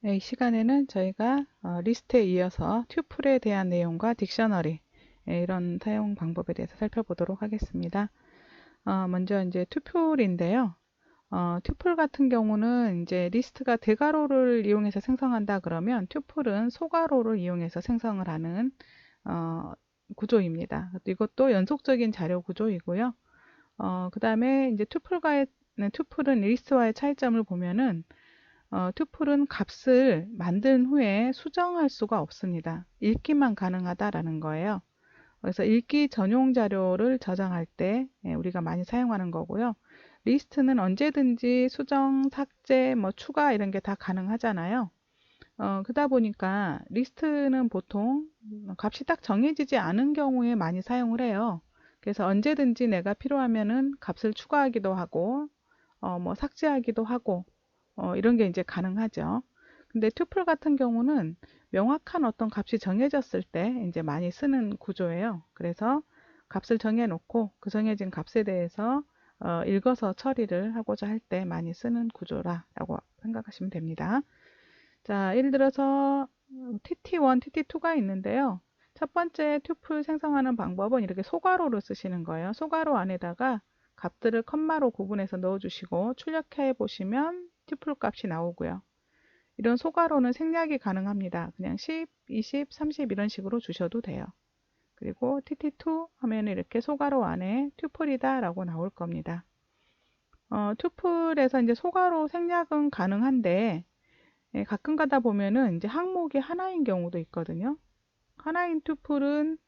네, 이 시간에는 저희가 리스트에 이어서 튜플에 대한 내용과 딕셔너리 이런 사용 방법에 대해서 살펴보도록 하겠습니다. 먼저 이제 튜플인데요. 튜플 같은 경우는 이제 리스트가 대괄호를 이용해서 생성한다 그러면 튜플은 소괄호를 이용해서 생성을 하는 구조입니다. 이것도 연속적인 자료 구조이고요. 그 다음에 이제 튜플은 리스트와의 차이점을 보면은 튜플은 값을 만든 후에 수정할 수가 없습니다. 읽기만 가능하다라는 거예요. 그래서 읽기 전용 자료를 저장할 때 우리가 많이 사용하는 거고요. 리스트는 언제든지 수정, 삭제, 추가 이런 게 다 가능하잖아요. 그러다 보니까 리스트는 보통 값이 딱 정해지지 않은 경우에 많이 사용을 해요. 그래서 언제든지 내가 필요하면은 값을 추가하기도 하고, 삭제하기도 하고, 이런 게 이제 가능하죠. 근데 튜플 같은 경우는 명확한 어떤 값이 정해졌을 때 이제 많이 쓰는 구조예요. 그래서 값을 정해놓고 그 정해진 값에 대해서 읽어서 처리를 하고자 할 때 많이 쓰는 구조라고 생각하시면 됩니다. 자, 예를 들어서 TT1, TT2가 있는데요. 첫 번째 튜플 생성하는 방법은 이렇게 소괄호를 쓰시는 거예요. 소괄호 안에다가 값들을 컴마로 구분해서 넣어주시고 출력해 보시면 튜플 값이 나오고요. 이런 소괄호는 생략이 가능합니다. 그냥 10, 20, 30 이런 식으로 주셔도 돼요. 그리고 TT2 하면 이렇게 소괄호 안에 튜플이다 라고 나올 겁니다. 튜플에서 이제 소괄호 생략은 가능한데 가끔 가다 보면은 이제 항목이 하나인 경우도 있거든요. 하나인 튜플은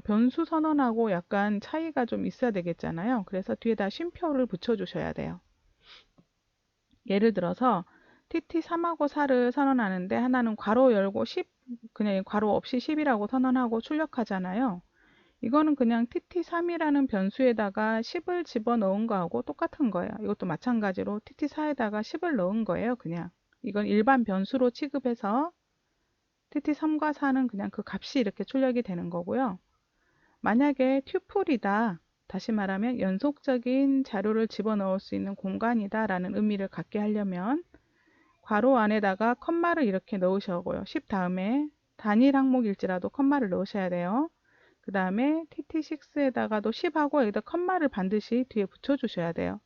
변수 선언하고 약간 차이가 좀 있어야 되겠잖아요. 그래서 뒤에다 쉼표를 붙여주셔야 돼요. 예를 들어서 TT3하고 4를 선언하는데 하나는 괄호 열고 10, 그냥 괄호 없이 10이라고 선언하고 출력하잖아요. 이거는 그냥 TT3이라는 변수에다가 10을 집어넣은 거하고 똑같은 거예요. 이것도 마찬가지로 TT4에다가 10을 넣은 거예요. 그냥 이건 일반 변수로 취급해서 TT3과 4는 그냥 그 값이 이렇게 출력이 되는 거고요. 만약에 튜플이다, 다시 말하면 연속적인 자료를 집어넣을 수 있는 공간이다 라는 의미를 갖게 하려면 괄호 안에다가 컴마를 이렇게 넣으셔고요. 10 다음에 단일 항목일지라도 컴마를 넣으셔야 돼요. 그 다음에 TT6에다가도 10하고 여기다 컴마를 반드시 뒤에 붙여주셔야 돼요.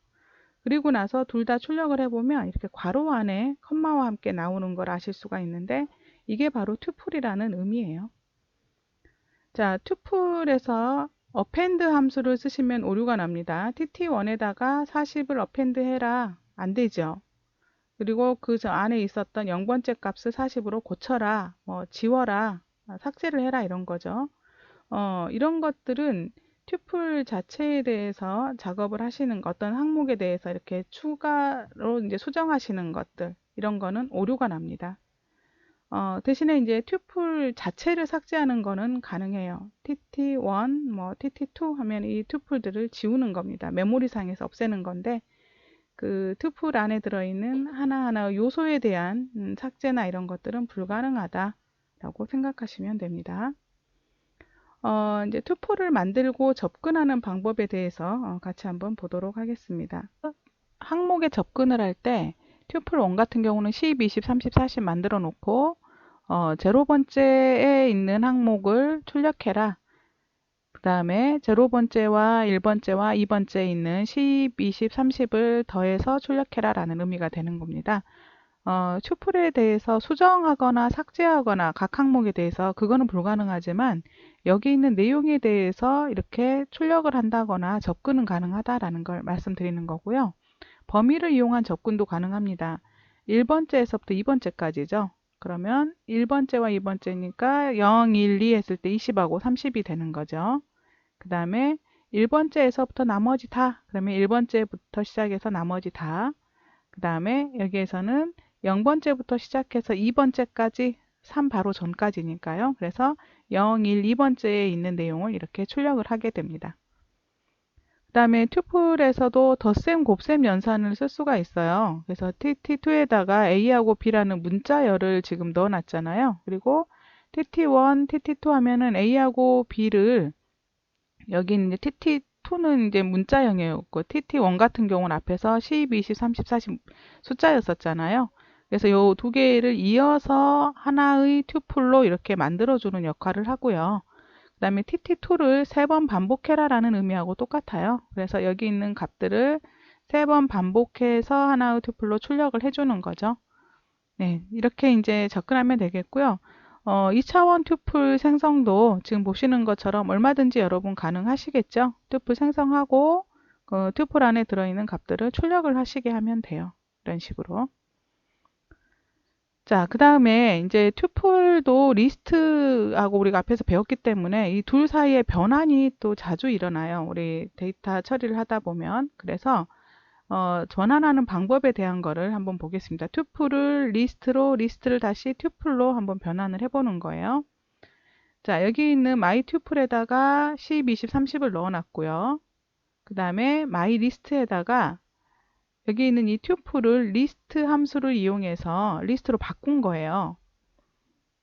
그리고 나서 둘 다 출력을 해보면 이렇게 괄호 안에 컴마와 함께 나오는 걸 아실 수가 있는데 이게 바로 튜플이라는 의미예요. 자, 튜플에서 append 함수를 쓰시면 오류가 납니다. TT1에다가 40을 append 해라. 안 되죠. 그리고 그 안에 있었던 0번째 값을 40으로 고쳐라, 지워라, 삭제를 해라 이런 거죠. 이런 것들은 튜플 자체에 대해서 작업을 하시는 어떤 항목에 대해서 이렇게 추가로 이제 수정하시는 것들 이런 거는 오류가 납니다. 대신에 이제 튜플 자체를 삭제하는 거는 가능해요. TT1, TT2 하면 이 튜플들을 지우는 겁니다. 메모리상에서 없애는 건데 그 튜플 안에 들어있는 하나하나 요소에 대한 삭제나 이런 것들은 불가능하다라고 생각하시면 됩니다. 이제 튜플을 만들고 접근하는 방법에 대해서 같이 한번 보도록 하겠습니다. 항목에 접근을 할 때 튜플 1 같은 경우는 10, 20, 30, 40 만들어 놓고 0번째에 있는 항목을 출력해라. 그 다음에 0번째와 1번째와 2번째에 있는 10, 20, 30을 더해서 출력해라 라는 의미가 되는 겁니다. 튜플에 대해서 수정하거나 삭제하거나 각 항목에 대해서 그거는 불가능하지만 여기 있는 내용에 대해서 이렇게 출력을 한다거나 접근은 가능하다라는 걸 말씀드리는 거고요. 범위를 이용한 접근도 가능합니다. 1번째에서부터 2번째까지죠. 그러면 1번째와 2번째니까 0, 1, 2 했을 때 20하고 30이 되는 거죠. 그 다음에 1번째에서부터 나머지 다, 그러면 1번째부터 시작해서 나머지 다. 그 다음에 여기에서는 0번째부터 시작해서 2번째까지 3 바로 전까지니까요. 그래서 0, 1, 2번째에 있는 내용을 이렇게 출력을 하게 됩니다. 그 다음에 튜플에서도 덧셈, 곱셈 연산을 쓸 수가 있어요. 그래서 TT2에다가 A하고 B라는 문자열을 지금 넣어놨잖아요. 그리고 TT1, TT2 하면은 A하고 B를 여기 이제 TT2는 이제 문자형이었고 TT1 같은 경우는 앞에서 10, 20, 30, 40 숫자였었잖아요. 그래서 요 두 개를 이어서 하나의 튜플로 이렇게 만들어주는 역할을 하고요. 그 다음에 TT2를 3번 반복해라 라는 의미하고 똑같아요. 그래서 여기 있는 값들을 3번 반복해서 하나의 튜플로 출력을 해주는 거죠. 네, 이렇게 이제 접근하면 되겠고요. 2차원 튜플 생성도 지금 보시는 것처럼 얼마든지 여러분 가능하시겠죠? 튜플 생성하고 그 튜플 안에 들어있는 값들을 출력을 하시게 하면 돼요. 이런 식으로. 자, 그 다음에 이제 튜플도 리스트하고 우리가 앞에서 배웠기 때문에 이 둘 사이에 변환이 또 자주 일어나요. 우리 데이터 처리를 하다 보면. 그래서 전환하는 방법에 대한 거를 한번 보겠습니다. 튜플을 리스트로, 리스트를 다시 튜플로 한번 변환을 해보는 거예요. 자, 여기 있는 마이 튜플에다가 10, 20, 30을 넣어놨고요. 그 다음에 마이 리스트에다가 여기 있는 이 튜플을 리스트 함수를 이용해서 리스트로 바꾼 거예요.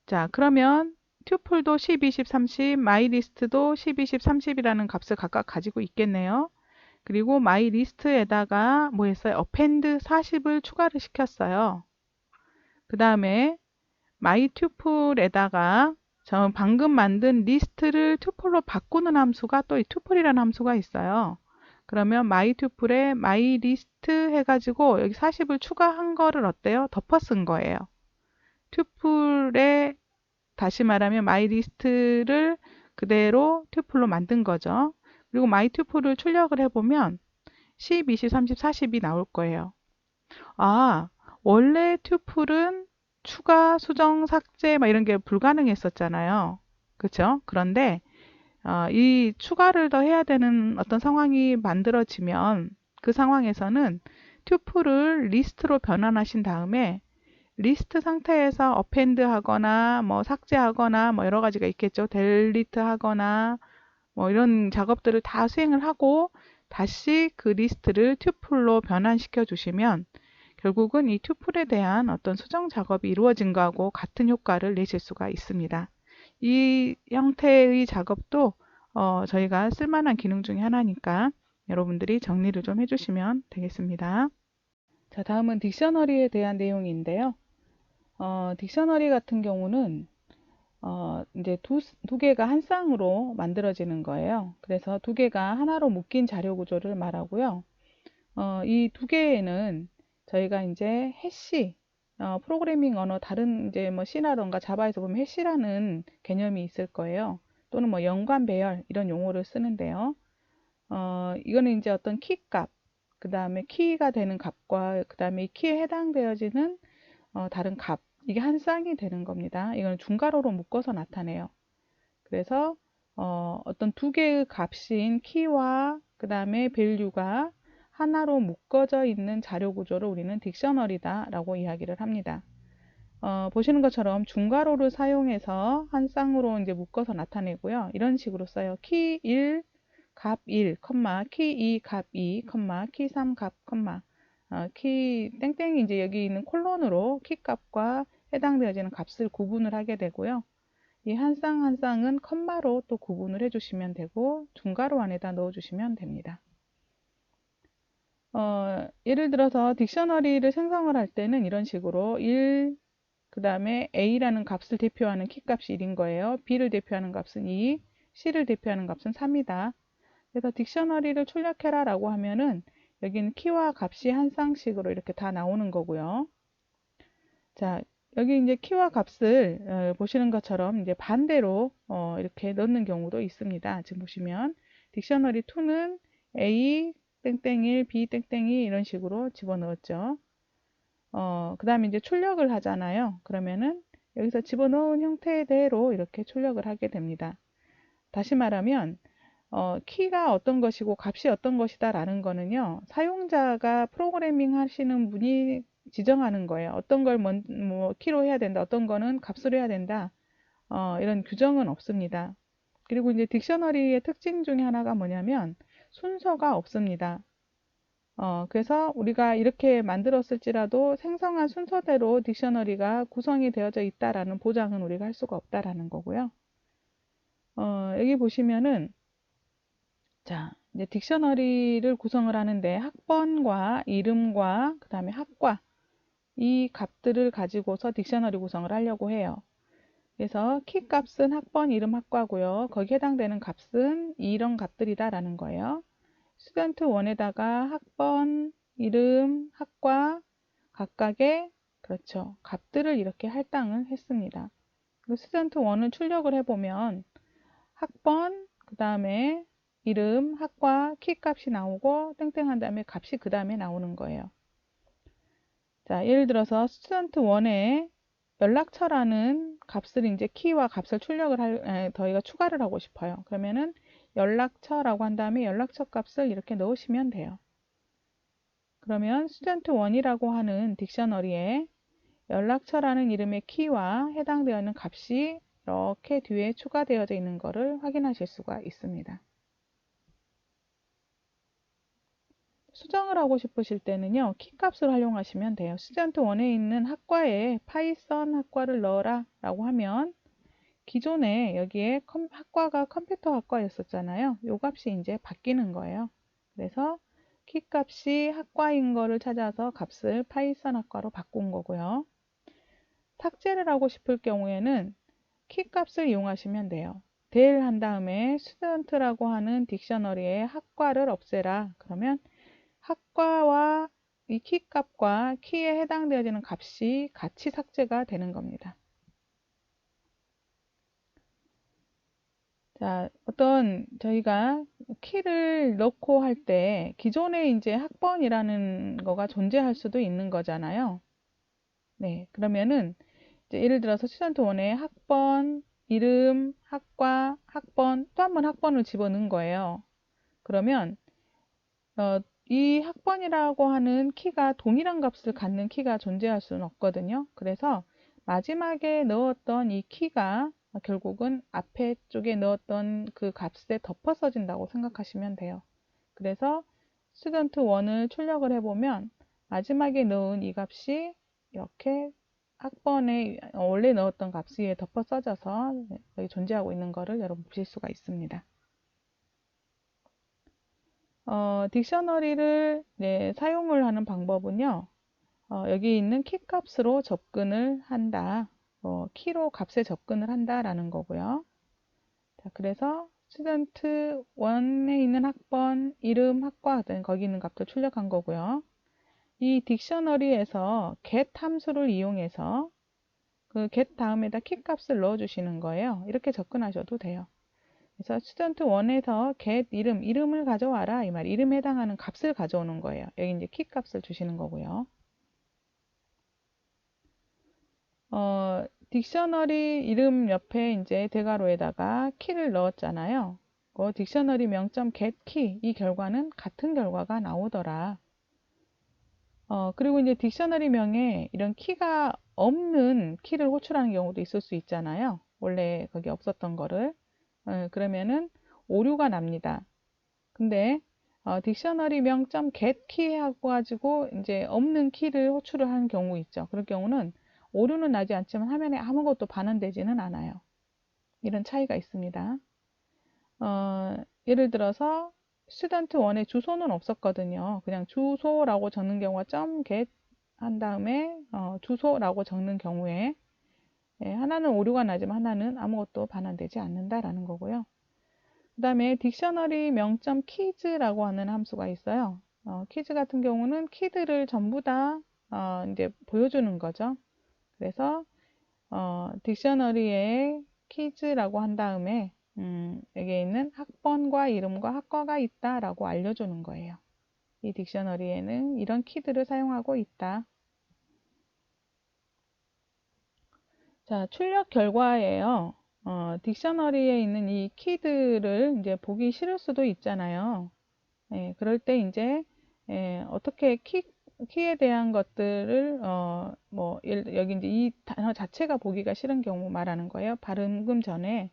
자, 그러면 튜플도 10, 20, 30, 마이 리스트도 10, 20, 30이라는 값을 각각 가지고 있겠네요. 그리고 마이 리스트에다가 뭐 했어요? append 40을 추가를 시켰어요. 그 다음에 마이 튜플에다가 저 방금 만든 리스트를 튜플로 바꾸는 함수가 또 이 튜플이라는 함수가 있어요. 그러면 마이 튜플에 마이 리스트 해가지고 여기 40을 추가한 거를 어때요? 덮어 쓴 거예요. 튜플에 다시 말하면 마이 리스트를 그대로 튜플로 만든 거죠. 그리고 마이 튜플을 출력을 해보면 10, 20, 30, 40이 나올 거예요. 아, 원래 튜플은 추가, 수정, 삭제 막 이런 게 불가능했었잖아요. 그렇죠? 그런데 이 추가를 더 해야 되는 어떤 상황이 만들어지면 그 상황에서는 튜플을 리스트로 변환하신 다음에 리스트 상태에서 append 하거나 뭐 삭제하거나 뭐 여러 가지가 있겠죠. 델리트 하거나 뭐 이런 작업들을 다 수행을 하고 다시 그 리스트를 튜플로 변환시켜 주시면 결국은 이 튜플에 대한 어떤 수정 작업이 이루어진 거하고 같은 효과를 내실 수가 있습니다. 이 형태의 작업도 저희가 쓸만한 기능 중에 하나니까 여러분들이 정리를 좀 해주시면 되겠습니다. 자, 다음은 딕셔너리에 대한 내용인데요. 딕셔너리 같은 경우는 이제 두 개가 한 쌍으로 만들어지는 거예요. 그래서 두 개가 하나로 묶인 자료 구조를 말하고요. 이 두 개에는 저희가 이제 해시, 프로그래밍 언어 다른 이제 뭐 C라던가 자바에서 보면 해시라는 개념이 있을 거예요. 또는 뭐 연관 배열 이런 용어를 쓰는데요. 이거는 이제 어떤 키 값, 그 다음에 키가 되는 값과 그 다음에 이 키에 해당되어지는 다른 값, 이게 한 쌍이 되는 겁니다. 이건 중괄호로 묶어서 나타내요. 그래서 어떤 두 개의 값인 키와 그 다음에 밸류가 하나로 묶어져 있는 자료 구조를 우리는 딕셔너리다 라고 이야기를 합니다. 보시는 것처럼 중괄호를 사용해서 한 쌍으로 이제 묶어서 나타내고요. 이런 식으로 써요. 키 1, 값 1, 키 2, 값 2, 키 3, 값, 키 땡땡이 이제 여기 있는 콜론으로 키 값과 해당되어지는 값을 구분을 하게 되고요. 이 한 쌍 한 쌍은 컴마로 또 구분을 해주시면 되고 중괄호 안에다 넣어주시면 됩니다. 예를 들어서 딕셔너리를 생성을 할 때는 이런 식으로 1, 그 다음에 A라는 값을 대표하는 키 값이 1인 거예요. B를 대표하는 값은 2, C를 대표하는 값은 3이다. 그래서 딕셔너리를 출력해라 라고 하면은 여기는 키와 값이 한 쌍씩으로 이렇게 다 나오는 거고요. 자, 여기 이제 키와 값을 보시는 것처럼 이제 반대로 이렇게 넣는 경우도 있습니다. 지금 보시면 딕셔너리 2는 A 땡땡1, B 땡땡2 이런 식으로 집어넣었죠. 그 다음에 이제 출력을 하잖아요. 그러면은 여기서 집어넣은 형태대로 이렇게 출력을 하게 됩니다. 다시 말하면 키가 어떤 것이고 값이 어떤 것이다 라는 거는요, 사용자가 프로그래밍 하시는 분이 지정하는 거예요. 어떤 걸 뭐 키로 해야 된다, 어떤 거는 값으로 해야 된다, 이런 규정은 없습니다. 그리고 이제 딕셔너리의 특징 중에 하나가 뭐냐면 순서가 없습니다. 그래서 우리가 이렇게 만들었을지라도 생성한 순서대로 딕셔너리가 구성이 되어져 있다라는 보장은 우리가 할 수가 없다라는 거고요. 여기 보시면은 자, 이제 딕셔너리를 구성을 하는데 학번과 이름과 그 다음에 학과 이 값들을 가지고서 딕셔너리 구성을 하려고 해요. 그래서 키 값은 학번, 이름, 학과고요. 거기에 해당되는 값은 이런 값들이다 라는 거예요. 스튜던트 1에다가 학번, 이름, 학과 각각의 그렇죠. 값들을 이렇게 할당을 했습니다. 스튜던트 1을 출력을 해보면 학번, 그 다음에 이름, 학과, 키 값이 나오고 땡땡 한 다음에 값이 그 다음에 나오는 거예요. 자, 예를 들어서 스튜던트 1에 연락처라는 값을 이제 키와 값을 저희가 추가를 하고 싶어요. 그러면은 연락처라고 한 다음에 연락처 값을 이렇게 넣으시면 돼요. 그러면 스튜던트 1이라고 하는 딕셔너리에 연락처라는 이름의 키와 해당되어 있는 값이 이렇게 뒤에 추가되어져 있는 것을 확인하실 수가 있습니다. 수정을 하고 싶으실 때는요, 키 값을 활용하시면 돼요. 스튜던트 1에 있는 학과에 파이썬 학과를 넣어라 라고 하면 기존에 여기에 학과가 컴퓨터 학과였었잖아요. 요 값이 이제 바뀌는 거예요. 그래서 키 값이 학과인 거를 찾아서 값을 파이썬 학과로 바꾼 거고요. 삭제를 하고 싶을 경우에는 키 값을 이용하시면 돼요. del 한 다음에 student라고 하는 딕셔너리에 학과를 없애라. 그러면 학과와 이 키 값과 키에 해당되어지는 값이 같이 삭제가 되는 겁니다. 자, 저희가 키를 넣고 할 때 기존에 이제 학번이라는 거가 존재할 수도 있는 거잖아요. 네, 그러면은 이제 예를 들어서 스튜던트 1에 학번, 이름, 학과, 학번, 또 한 번 학번을 집어넣은 거예요. 그러면 이 학번이라고 하는 키가 동일한 값을 갖는 키가 존재할 수는 없거든요. 그래서 마지막에 넣었던 이 키가 결국은 앞에 쪽에 넣었던 그 값에 덮어 써진다고 생각하시면 돼요. 그래서 스튜던트 1을 출력을 해보면 마지막에 넣은 이 값이 이렇게 학번에 원래 넣었던 값 위에 덮어 써져서 여기 존재하고 있는 것을 여러분 보실 수가 있습니다. 딕셔너리를 사용을 하는 방법은요. 여기 있는 키 값으로 접근을 한다. 키로 값에 접근을 한다라는 거고요. 자, 그래서 스튜던트 1에 있는 학번, 이름, 학과 거기 있는 값들 출력한 거고요. 이 딕셔너리에서 get 함수를 이용해서 그 get 다음에다 키 값을 넣어 주시는 거예요. 이렇게 접근하셔도 돼요. 그래서 스튜던트 1에서 get 이름을 가져와라 이 말. 이름에 해당하는 값을 가져오는 거예요. 여기 이제 키 값을 주시는 거고요. 딕셔너리 이름 옆에 이제 대괄호에다가 키를 넣었잖아요. 딕셔너리 명점 get key 이 결과는 같은 결과가 나오더라. 그리고 이제 딕셔너리 명에 이런 키가 없는 키를 호출하는 경우도 있을 수 있잖아요. 원래 거기 없었던 거를. 그러면은 오류가 납니다. 근데 딕셔너리 명점 get key 하고 가지고 이제 없는 키를 호출을 하는 경우 있죠. 그럴 경우는 오류는 나지 않지만 화면에 아무것도 반환되지는 않아요. 이런 차이가 있습니다. 예를 들어서 스튜던트 1의 주소는 없었거든요. 그냥 주소라고 적는 경우가 .get 한 다음에 주소라고 적는 경우에 하나는 오류가 나지만 하나는 아무것도 반환되지 않는다라는 거고요. 그 다음에 딕셔너리 명점 키즈라고 하는 함수가 있어요. 키즈 같은 경우는 키들을 전부 다 이제 보여주는 거죠. 그래서 딕셔너리에 키즈라고 한 다음에 여기에 있는 학번과 이름과 학과가 있다라고 알려주는 거예요. 이 딕셔너리에는 이런 키들을 사용하고 있다. 자, 출력 결과예요. 딕셔너리에 있는 이 키들을 이제 보기 싫을 수도 있잖아요. 그럴 때 이제 어떻게 키에 대한 것들을 여기 이제 이 단어 자체가 보기가 싫은 경우 말하는 거예요. 방금 전에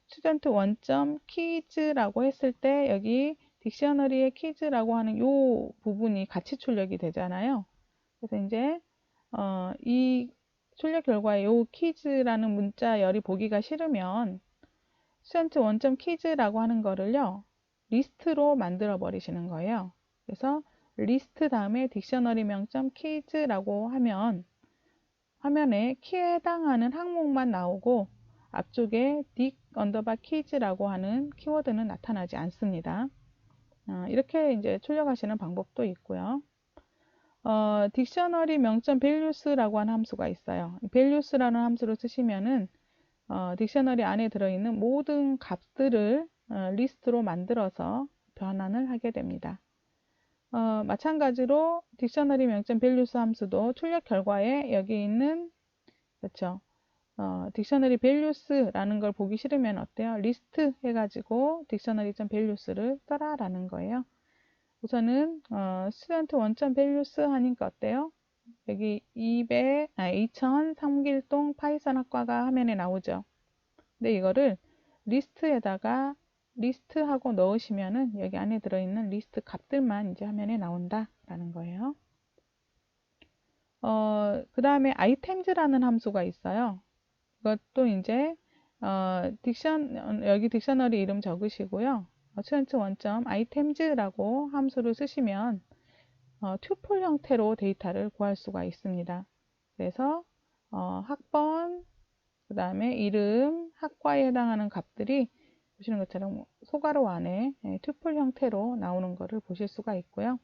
스튜던트 1.키즈라고 했을 때 여기 딕셔너리의 키즈라고 하는 요 부분이 같이 출력이 되잖아요. 그래서 이제 이 출력 결과에 요 키즈라는 문자열이 보기가 싫으면 스튜던트 1.키즈라고 하는 거를요 리스트로 만들어 버리시는 거예요. 그래서 리스트 다음에 딕셔너리 명점 키즈라고 하면 화면에 키에 해당하는 항목만 나오고 앞쪽에 딕 언더바 키즈라고 하는 키워드는 나타나지 않습니다. 이렇게 이제 출력하시는 방법도 있고요. 딕셔너리 명점 values라고 하는 함수가 있어요. values라는 함수를 쓰시면은 딕셔너리 안에 들어있는 모든 값들을 리스트로 만들어서 변환을 하게 됩니다. 마찬가지로 딕셔너리 명점 values 함수도 출력 결과에 여기 있는 그렇죠. 딕셔너리 values라는 걸 보기 싫으면 어때요? 리스트 해가지고 딕셔너리.values를 써라라는 거예요. 우선은 student 1.values 하니까 어때요? 여기 2000 삼길동 파이썬 학과가 화면에 나오죠. 근데 이거를 리스트에다가 리스트하고 넣으시면은 여기 안에 들어있는 리스트 값들만 이제 화면에 나온다라는 거예요. 그 다음에 items라는 함수가 있어요. 이것도 이제 여기 딕셔너리 이름 적으시고요. student 1.items라고 함수를 쓰시면 튜플 형태로 데이터를 구할 수가 있습니다. 그래서 학번, 그 다음에 이름, 학과에 해당하는 값들이 보시는 것처럼 소괄호 안에 튜플 형태로 나오는 것을 보실 수가 있고요.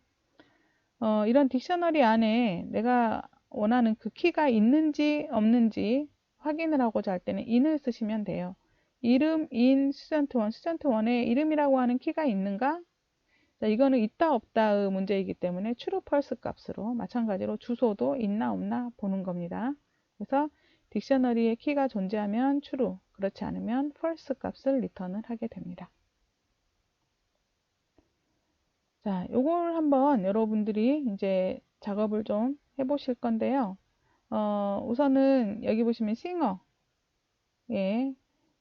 이런 딕셔너리 안에 내가 원하는 그 키가 있는지 없는지 확인을 하고자 할 때는 in을 쓰시면 돼요. 이름 in student1, student1에 이름이라고 하는 키가 있는가? 자, 이거는 있다 없다의 문제이기 때문에 true, false 값으로 마찬가지로 주소도 있나 없나 보는 겁니다. 그래서 딕셔너리에 키가 존재하면 true, 그렇지 않으면 false 값을 리턴을 하게 됩니다. 자, 요걸 한번 여러분들이 이제 작업을 좀 해보실 건데요. 우선은 여기 보시면 싱어, 예,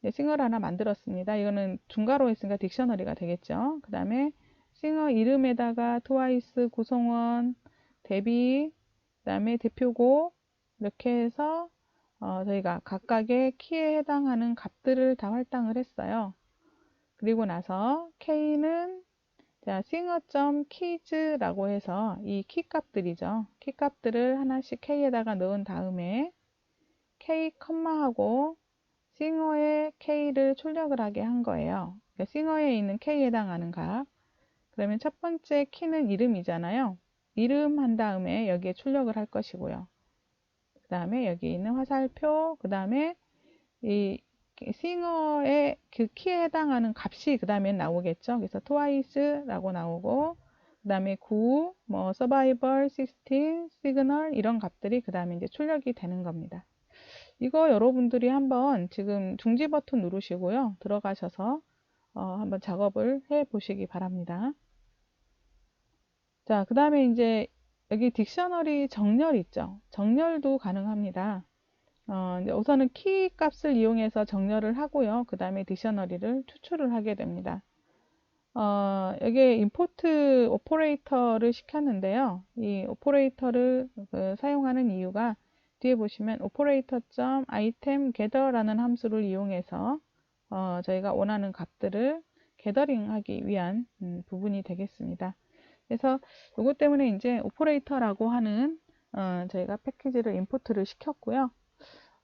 싱어를 하나 만들었습니다. 이거는 중괄호 했으니까 딕셔너리가 되겠죠. 그 다음에 싱어 이름에다가 트와이스, 구성원, 데뷔, 그 다음에 대표곡 이렇게 해서 저희가 각각의 키에 해당하는 값들을 다 할당을 했어요. 그리고 나서 K는 자, singer.keys라고 해서 이 키 값들이죠. 키 값들을 하나씩 K에다가 넣은 다음에 K 컴마하고 싱어의 K를 출력을 하게 한 거예요. 그러니까 싱어에 있는 K에 해당하는 값. 그러면 첫 번째 키는 이름이잖아요. 이름 한 다음에 여기에 출력을 할 것이고요. 그 다음에 여기 있는 화살표, 그 다음에 이 싱어의 그 키에 해당하는 값이 그 다음에 나오겠죠. 그래서 twice라고 나오고, 그 다음에 9, 뭐 survival, 16, signal 이런 값들이 그 다음에 이제 출력이 되는 겁니다. 이거 여러분들이 한번 지금 중지 버튼 누르시고요. 들어가셔서 한번 작업을 해 보시기 바랍니다. 자, 그 다음에 이제 여기 딕셔너리 정렬 있죠. 정렬도 가능합니다. 우선은 키 값을 이용해서 정렬을 하고요. 그 다음에 딕셔너리를 추출을 하게 됩니다. 여기에 import 오퍼레이터를 시켰는데요. 이 오퍼레이터를 사용하는 이유가 뒤에 보시면 operator.item gather라는 함수를 이용해서 저희가 원하는 값들을 게더링 하기 위한 부분이 되겠습니다. 그래서 이것 때문에 이제 오퍼레이터라고 하는 저희가 패키지를 임포트를 시켰고요.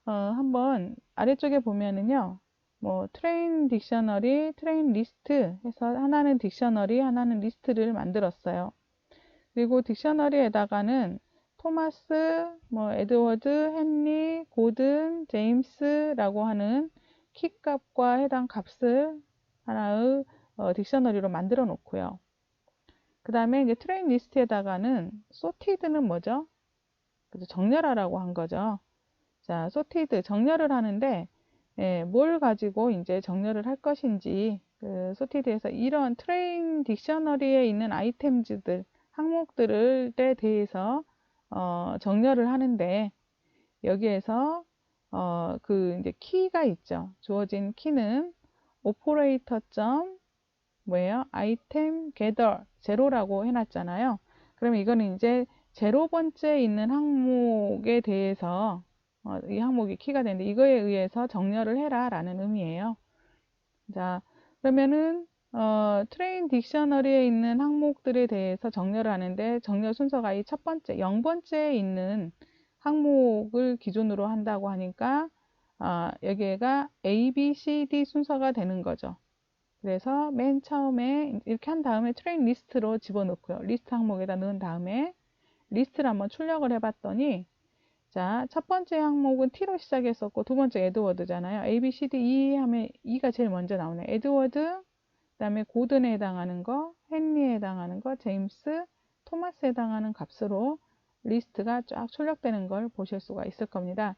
한번 아래쪽에 보면은요, 뭐 트레인 딕셔너리, 트레인 리스트 해서 하나는 딕셔너리, 하나는 리스트를 만들었어요. 그리고 딕셔너리에다가는 토마스, 뭐 에드워드, 헨리, 고든, 제임스라고 하는 키 값과 해당 값을 하나의 딕셔너리로 만들어 놓고요. 그 다음에 이제 트레인 리스트에다가는 sorted는 뭐죠? 정렬하라고 한 거죠. 자, sorted 정렬을 하는데 뭘 가지고 이제 정렬을 할 것인지 sorted에서 이런 트레인 딕셔너리에 있는 아이템즈들 항목들에 대해서 정렬을 하는데 여기에서 그 이제 키가 있죠. 주어진 키는 operator. 뭐예요? 아이템 gather 제로라고 해놨잖아요. 그러면 이거는 이제 제로 번째 있는 항목에 대해서 이 항목이 키가 되는데 이거에 의해서 정렬을 해라 라는 의미예요. 자, 그러면은 트레인 딕셔너리에 있는 항목들에 대해서 정렬을 하는데 정렬 순서가 이 첫 번째, 0번째에 있는 항목을 기준으로 한다고 하니까 여기가 A, B, C, D 순서가 되는 거죠. 그래서 맨 처음에 이렇게 한 다음에 트레인 리스트로 집어넣고요. 리스트 항목에다 넣은 다음에 리스트를 한번 출력을 해봤더니 자, 첫 번째 항목은 T로 시작했었고 두 번째 에드워드잖아요. A, B, C, D, E 하면 E가 제일 먼저 나오네. 에드워드, 그 다음에 고든에 해당하는 거, 헨리에 해당하는 거, 제임스, 토마스에 해당하는 값으로 리스트가 쫙 출력되는 걸 보실 수가 있을 겁니다.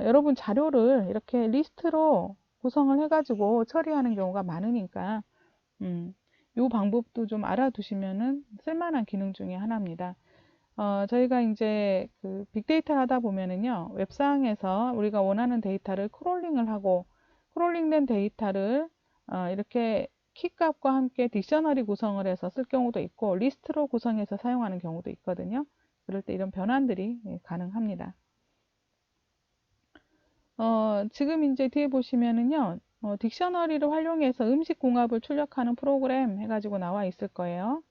여러분 자료를 이렇게 리스트로 구성을 해가지고 처리하는 경우가 많으니까 이 방법도 좀 알아두시면은 쓸만한 기능 중에 하나입니다. 저희가 이제 그 빅데이터를 하다 보면은요, 웹상에서 우리가 원하는 데이터를 크롤링을 하고, 크롤링된 데이터를 이렇게 키값과 함께 딕셔너리 구성을 해서 쓸 경우도 있고, 리스트로 구성해서 사용하는 경우도 있거든요. 그럴 때 이런 변환들이 가능합니다. 지금 이제 뒤에 보시면은요, 딕셔너리를 활용해서 음식 궁합을 출력하는 프로그램 해가지고 나와 있을 거예요.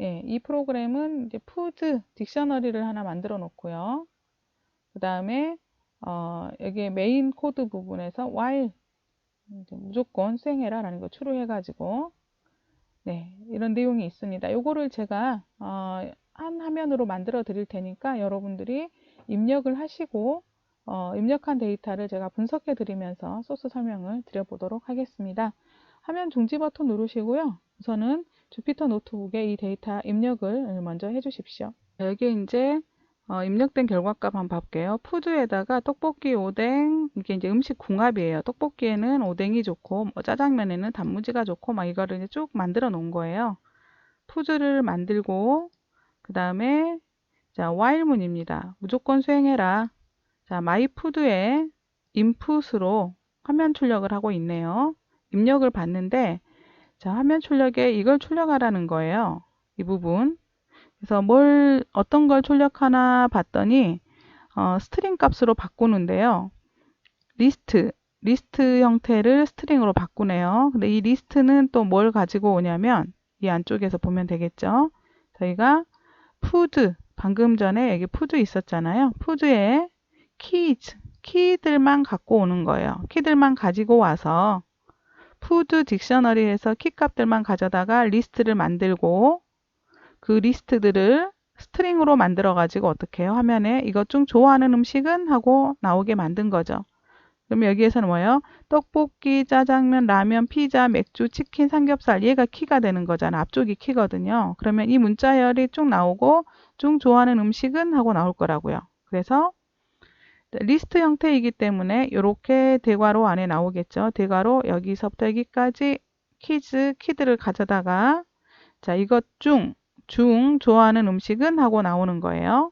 예, 이 프로그램은 이제 푸드 딕셔너리를 하나 만들어 놓고요. 그 다음에 여기 메인 코드 부분에서 while 무조건 수행해라 라는 거 추루해 가지고 네, 이런 내용이 있습니다. 요거를 제가 한 화면으로 만들어 드릴 테니까 여러분들이 입력을 하시고 입력한 데이터를 제가 분석해 드리면서 소스 설명을 드려보도록 하겠습니다. 화면 중지 버튼 누르시고요. 우선은 주피터 노트북에 이 데이터 입력을 먼저 해 주십시오. 여기에 이제 입력된 결과값 한번 볼게요. 푸드에다가 떡볶이, 오뎅, 이게 이제 음식 궁합이에요. 떡볶이에는 오뎅이 좋고, 뭐 짜장면에는 단무지가 좋고, 막 이거를 이제 쭉 만들어 놓은 거예요. 푸드를 만들고, 그 다음에, 자, while문입니다. 무조건 수행해라. 자, 마이푸드에 인풋으로 화면 출력을 하고 있네요. 입력을 봤는데, 자, 화면 출력에 이걸 출력하라는 거예요. 이 부분. 그래서 어떤 걸 출력하나 봤더니, 스트링 값으로 바꾸는데요. 리스트 형태를 스트링으로 바꾸네요. 근데 이 리스트는 또 뭘 가지고 오냐면, 이 안쪽에서 보면 되겠죠. 저희가 푸드, 방금 전에 여기 푸드 있었잖아요. 푸드에 키들만 갖고 오는 거예요. 키들만 가지고 와서 푸드 딕셔너리에서 키 값들만 가져다가 리스트를 만들고 그 리스트들을 스트링으로 만들어 가지고 어떻게 해요? 화면에 이것 중 좋아하는 음식은 하고 나오게 만든 거죠. 그럼 여기에서는 뭐예요? 떡볶이, 짜장면, 라면, 피자, 맥주, 치킨, 삼겹살 얘가 키가 되는 거잖아. 앞쪽이 키거든요. 그러면 이 문자열이 쭉 나오고 중 좋아하는 음식은 하고 나올 거라고요. 그래서 리스트 형태이기 때문에 이렇게 대괄호 안에 나오겠죠. 대괄호 여기서부터 여기까지 키들을 가져다가 자 이것 중 좋아하는 음식은 하고 나오는 거예요.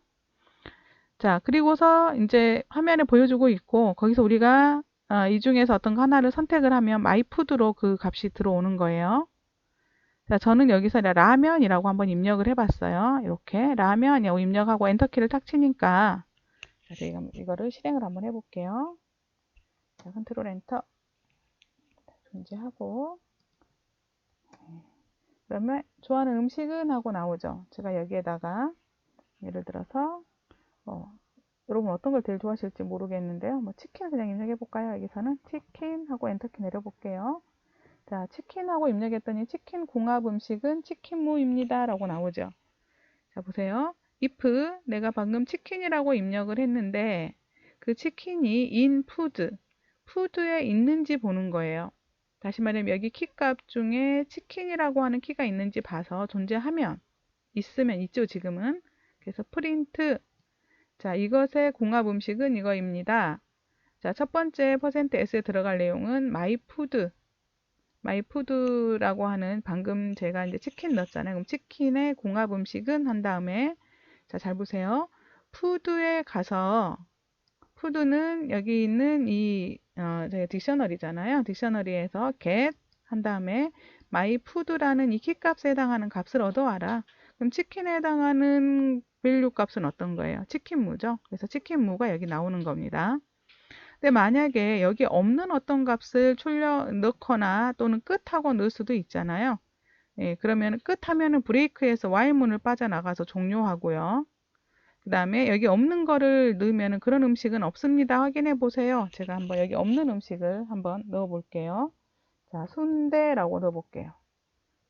자 그리고서 이제 화면에 보여주고 있고 거기서 우리가 이 중에서 어떤 거 하나를 선택을 하면 마이푸드로 그 값이 들어오는 거예요. 자 저는 여기서 라면이라고 한번 입력을 해봤어요. 이렇게 라면이라고 입력하고 엔터키를 탁 치니까 자, 제가 이거를 실행을 한번 해볼게요. 자, 컨트롤 엔터 존재하고 그러면 좋아하는 음식은 하고 나오죠. 제가 여기에다가 예를 들어서 여러분 어떤 걸 제일 좋아하실지 모르겠는데요. 뭐 치킨 그냥 입력해 볼까요? 여기서는 치킨 하고 엔터키 내려볼게요. 자, 치킨하고 입력했더니 치킨 궁합 음식은 치킨무입니다 라고 나오죠. 자, 보세요. if 내가 방금 치킨이라고 입력을 했는데 그 치킨이 in 푸드에 있는지 보는 거예요. 다시 말하면 여기 키값 중에 치킨이라고 하는 키가 있는지 봐서 존재하면 있으면 있죠 지금은. 그래서 프린트 자 이것의 궁합 음식은 이거입니다. 자 첫 번째 %s에 들어갈 내용은 마이푸드라고 하는 방금 제가 이제 치킨 넣었잖아요. 그럼 치킨의 궁합 음식은 한 다음에 자 잘 보세요. 푸드에 가서 푸드는 여기 있는 이 저희 딕셔너리잖아요. 딕셔너리에서 get 한 다음에 myfood라는 이 키값에 해당하는 값을 얻어와라. 그럼 치킨에 해당하는 밸류 값은 어떤 거예요? 치킨무죠. 그래서 치킨무가 여기 나오는 겁니다. 근데 만약에 여기 없는 어떤 값을 넣거나 또는 끝하고 넣을 수도 있잖아요. 예, 그러면 끝하면은 브레이크에서 Y문을 빠져나가서 종료하고요. 그 다음에 여기 없는 거를 넣으면 그런 음식은 없습니다. 확인해 보세요. 제가 한번 여기 없는 음식을 한번 넣어 볼게요. 자, 순대라고 넣어 볼게요.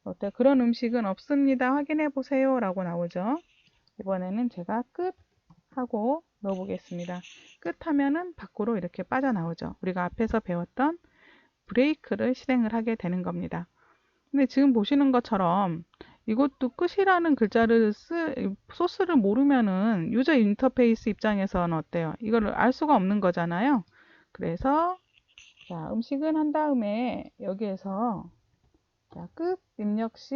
어때? 그런 음식은 없습니다. 확인해 보세요. 라고 나오죠. 이번에는 제가 끝 하고 넣어 보겠습니다. 끝 하면은 밖으로 이렇게 빠져나오죠. 우리가 앞에서 배웠던 브레이크를 실행을 하게 되는 겁니다. 근데 지금 보시는 것처럼 이것도 끝이라는 글자를 소스를 모르면은 유저 인터페이스 입장에서는 어때요? 이거를 알 수가 없는 거잖아요. 그래서 자, 음식은 한 다음에 여기에서 자, 끝 입력 시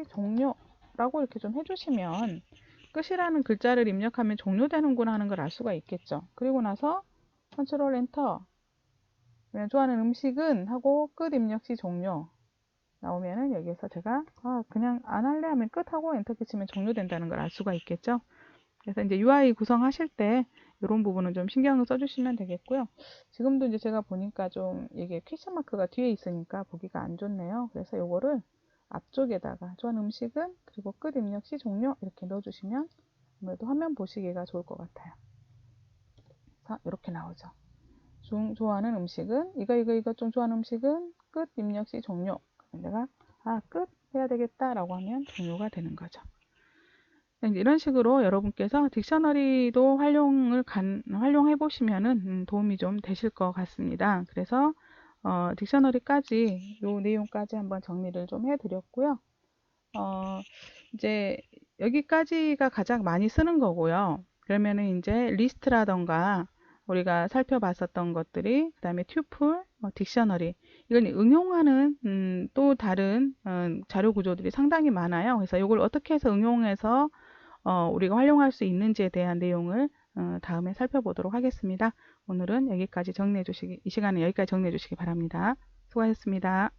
종료라고 이렇게 좀 해주시면 끝이라는 글자를 입력하면 종료되는구나 하는 걸 알 수가 있겠죠. 그리고 나서 컨트롤 엔터 좋아하는 음식은 하고 끝 입력 시 종료 나오면은 여기에서 제가 그냥 안 할래 하면 끝하고 엔터 키치면 종료된다는 걸 알 수가 있겠죠. 그래서 이제 UI 구성하실 때 이런 부분은 좀 신경을 써주시면 되겠고요. 지금도 이제 제가 보니까 좀 이게 퀘션 마크가 뒤에 있으니까 보기가 안 좋네요. 그래서 요거를 앞쪽에다가 좋아하는 음식은 그리고 끝 입력 시 종료 이렇게 넣어주시면 아무래도 화면 보시기가 좋을 것 같아요. 자, 이렇게 나오죠. 좋아하는 음식은 이거 좀 좋아하는 음식은 끝 입력 시 종료. 내가 끝 해야 되겠다 라고 하면 종료가 되는 거죠. 이런 식으로 여러분께서 딕셔너리도 활용해 보시면은 도움이 좀 되실 것 같습니다. 그래서 딕셔너리까지 요 내용까지 한번 정리를 좀 해드렸고요. 이제 여기까지가 가장 많이 쓰는 거고요. 그러면은 이제 리스트라던가 우리가 살펴봤었던 것들이 그다음에 튜플, 딕셔너리 이걸 응용하는 또 다른 자료 구조들이 상당히 많아요. 그래서 이걸 어떻게 해서 응용해서 우리가 활용할 수 있는지에 대한 내용을 다음에 살펴보도록 하겠습니다. 오늘은 여기까지 이 시간에 여기까지 정리해 주시기 바랍니다. 수고하셨습니다.